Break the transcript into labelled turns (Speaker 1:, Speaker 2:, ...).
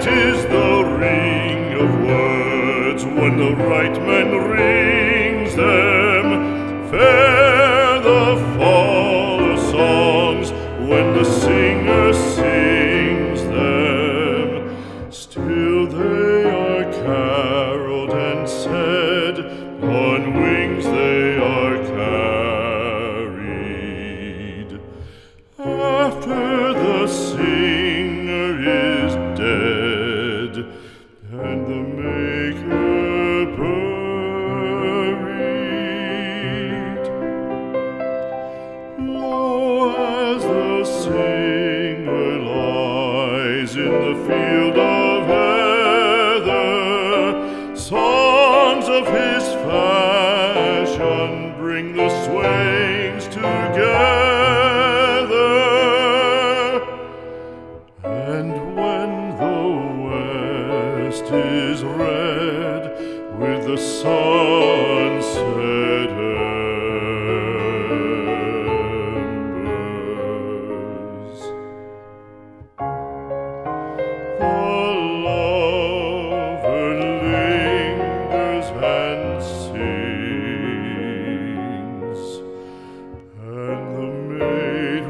Speaker 1: Sweet is the ring of words when the right man rings them. Fair the fall of songs when the singer sings them. Still they are caroled and said, on wings they are carried. After the singer is dead and the maker buried, lo, as the singer lies in the field of heather, songs of his fashion bring the swains together. And when the west is red with the sunset embers, the lover lingers and sings, and the maid